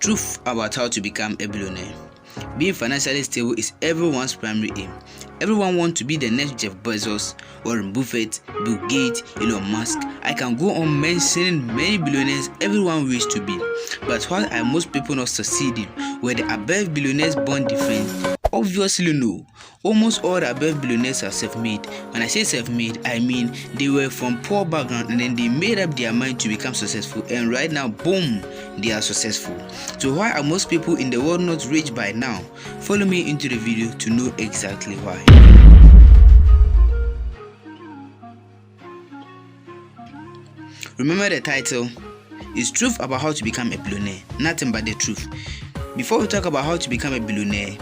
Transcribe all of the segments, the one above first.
Truth about how to become a billionaire. Being financially stable is everyone's primary aim. Everyone wants to be the next Jeff Bezos, Warren Buffett, Bill Gates, Elon Musk. I can go on mentioning many billionaires everyone wishes to be. But why are most people not succeeding? Were the above billionaires born different? Obviously no. Almost all the above billionaires are self-made. When I say self-made, I mean they were from poor background and then they made up their mind to become successful, and right now, boom, they are successful. So why are most people in the world not rich by now? Follow me into the video to know exactly why. Remember the title is Truth About How to Become a Billionaire. Nothing but the truth. Before we talk about how to become a billionaire,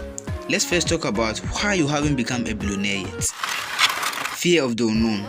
let's first talk about why you haven't become a billionaire yet. Fear of the unknown.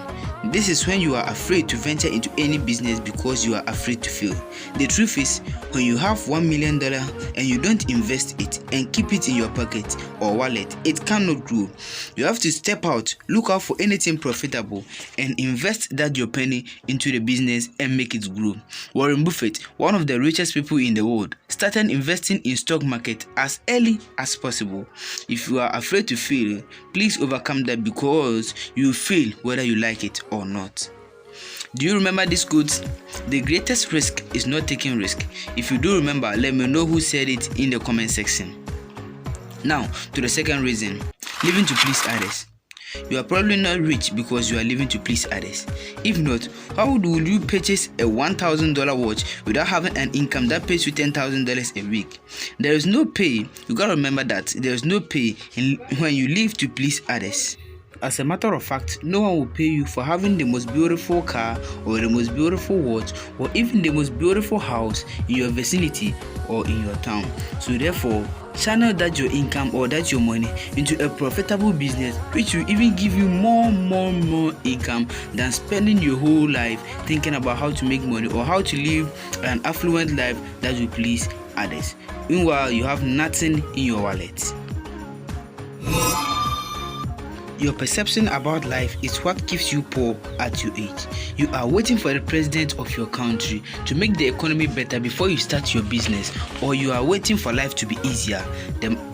This is when you are afraid to venture into any business because you are afraid to fail. The truth is, when you have $1 million and you don't invest it and keep it in your pocket or wallet, it cannot grow. You have to step out, look out for anything profitable, and invest that your penny into the business and make it grow. Warren Buffett, one of the richest people in the world, started investing in stock market as early as possible. If you are afraid to fail, please overcome that because you will fail whether you like it or not. Do you remember this quote? The greatest risk is not taking risk. If you do remember, let me know who said it in the comment section. Now to the second reason, living to please others. You are probably not rich because you are living to please others. If not, how would you purchase a $1,000 watch without having an income that pays you $10,000 a week? There is no pay. You gotta remember that there is no pay when you live to please others. As a matter of fact, no one will pay you for having the most beautiful car or the most beautiful watch or even the most beautiful house in your vicinity or in your town. So therefore, channel that your income or that your money into a profitable business which will even give you more income than spending your whole life thinking about how to make money or how to live an affluent life that will please others. Meanwhile, you have nothing in your wallet. Your perception about life is what keeps you poor at your age. You are waiting for the president of your country to make the economy better before you start your business, or you are waiting for life to be easier.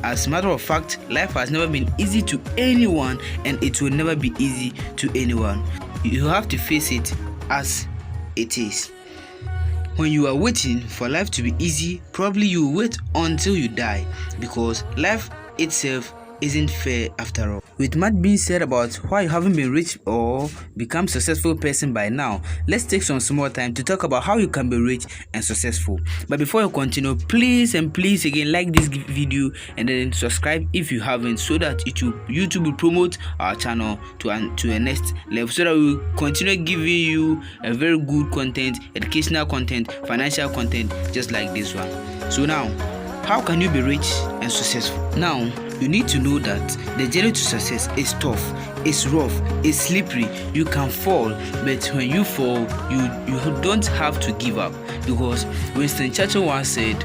As a matter of fact, life has never been easy to anyone and it will never be easy to anyone. You have to face it as it is. When you are waiting for life to be easy, probably you will wait until you die because life itself isn't fair after all. With much being said about why you haven't been rich or become successful person by now, let's take some small time to talk about how you can be rich and successful. But before you continue, please again like this video and then subscribe if you haven't, so that YouTube will promote our channel to a next level, so that we will continue giving you a very good content, educational content, financial content just like this one. So now, how can you be rich and successful? Now, you need to know that the journey to success is tough, it's rough, it's slippery. You can fall, but when you fall, you don't have to give up, because Winston Churchill once said,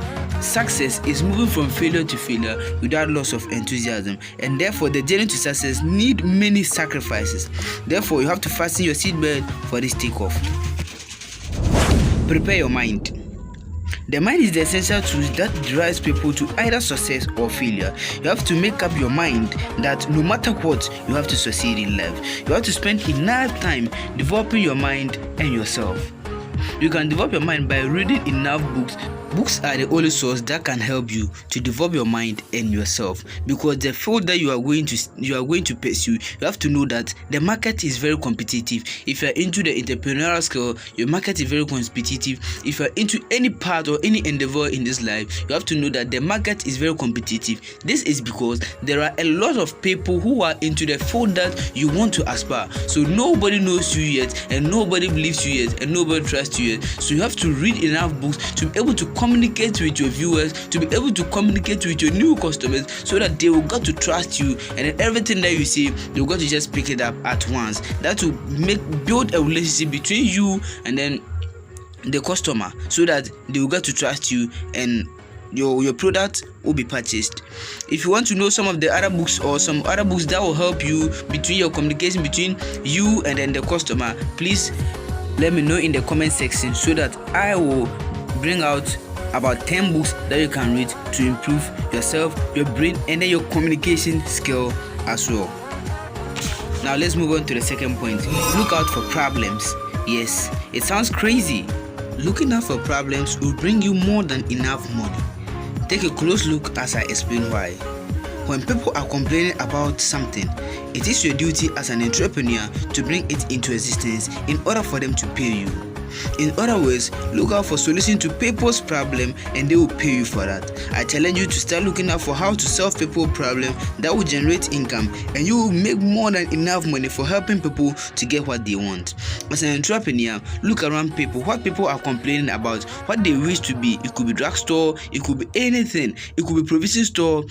success is moving from failure to failure without loss of enthusiasm, and therefore the journey to success need many sacrifices. Therefore, you have to fasten your seatbelt for this takeoff. Prepare your mind. The mind is the essential tool that drives people to either success or failure. You have to make up your mind that no matter what, you have to succeed in life. You have to spend enough time developing your mind and yourself. You can develop your mind by reading enough books. Books are the only source that can help you to develop your mind and yourself, because the field that you are going to pursue, you have to know that the market is very competitive. If you are into the entrepreneurial skill, your market is very competitive. If you are into any part or any endeavor in this life, you have to know that the market is very competitive. This is because there are a lot of people who are into the field that you want to aspire. So nobody knows you yet, and nobody believes you yet, and nobody trusts you yet. So you have to read enough books to be able to communicate with your viewers, to be able to communicate with your new customers, so that they will get to trust you, and then everything that you say, they will get to just pick it up at once. That will build a relationship between you and then the customer, so that they will get to trust you and your product will be purchased. If you want to know some of the other books or some other books that will help you between your communication between you and then the customer, please let me know in the comment section, so that I will bring out about 10 books that you can read to improve yourself, your brain, and then your communication skill as well. Now let's move on to the second point. Look out for problems. Yes, it sounds crazy. Looking out for problems will bring you more than enough money. Take a close look as I explain why. When people are complaining about something, it is your duty as an entrepreneur to bring it into existence in order for them to pay you. In other words, look out for solutions to people's problem and they will pay you for that. I challenge you to start looking out for how to solve people's problem that will generate income, and you will make more than enough money for helping people to get what they want. As an entrepreneur, look around people, what people are complaining about, what they wish to be. It could be drugstore, it could be anything, it could be provision store.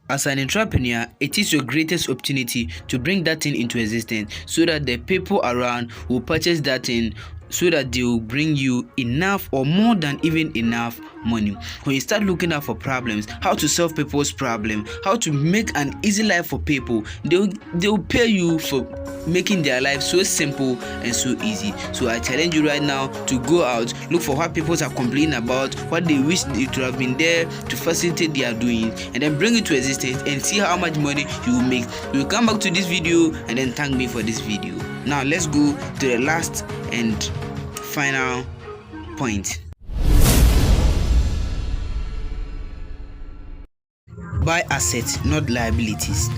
As an entrepreneur, it is your greatest opportunity to bring that thing into existence so that the people around will purchase that thing, so that they will bring you enough or more than even enough money. When you start looking out for problems, how to solve people's problem, how to make an easy life for people, they'll pay you for making their life so simple and so easy. So I challenge you right now to go out, look for what people are complaining about, what they wish it would have been there to facilitate their doing, and then bring it to existence and see how much money you will make. You will come back to this video and then thank me for this video. Now let's go to the last and final point. Buy assets, not liabilities.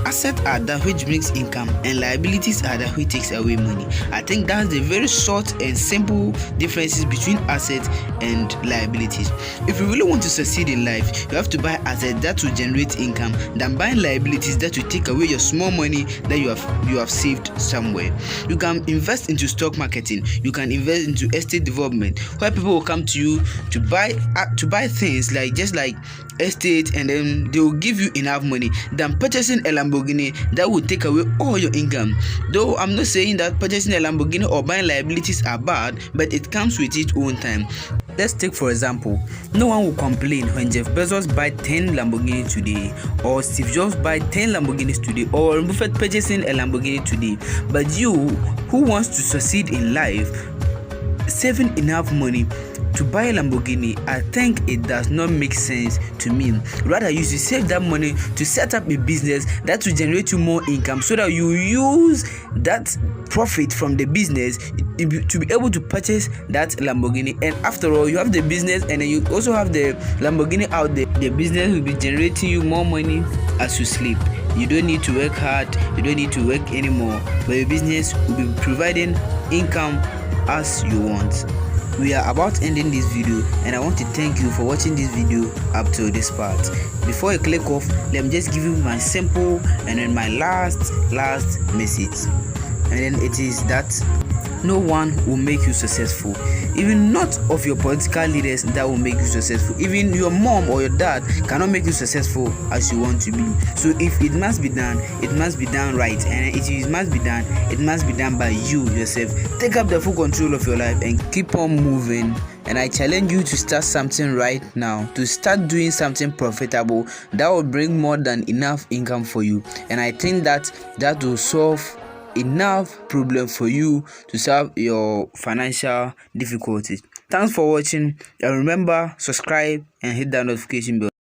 Assets are that which brings income, and liabilities are that which takes away money. I think that's the very short and simple differences between assets and liabilities. If you really want to succeed in life, you have to buy assets that will generate income than buying liabilities that will take away your small money that you have saved somewhere. You can invest into stock marketing, you can invest into estate development, where people will come to you to buy things like just like estate, and then they will give you enough money than purchasing a Lamborghini that will take away all your income. Though I'm not saying that purchasing a Lamborghini or buying liabilities are bad, but it comes with its own time. Let's take for example, no one will complain when Jeff Bezos buy 10 Lamborghini today, or Steve Jobs buy 10 Lamborghinis today, or Warren Buffett purchasing a Lamborghini today. But you who wants to succeed in life, saving enough money to buy a Lamborghini, I think it does not make sense to me. Rather, you should save that money to set up a business that will generate you more income, so that you use that profit from the business to be able to purchase that Lamborghini. And after all, you have the business and then you also have the Lamborghini out there. The business will be generating you more money as you sleep. You don't need to work hard, you don't need to work anymore, but your business will be providing income as you want. We are about ending this video, and I want to thank you for watching this video up to this part. Before I click off, let me just give you my simple and then my last message, and then it is that no one will make you successful, even not of your political leaders that will make you successful. Even your mom or your dad cannot make you successful as you want to be. So if it must be done, it must be done right, and if it must be done, it must be done by you yourself. Take up the full control of your life and keep on moving. And I challenge you to start something right now, to start doing something profitable that will bring more than enough income for you. And I think that will solve enough problem for you to solve your financial difficulties. Thanks for watching, and remember, subscribe and hit that notification bell.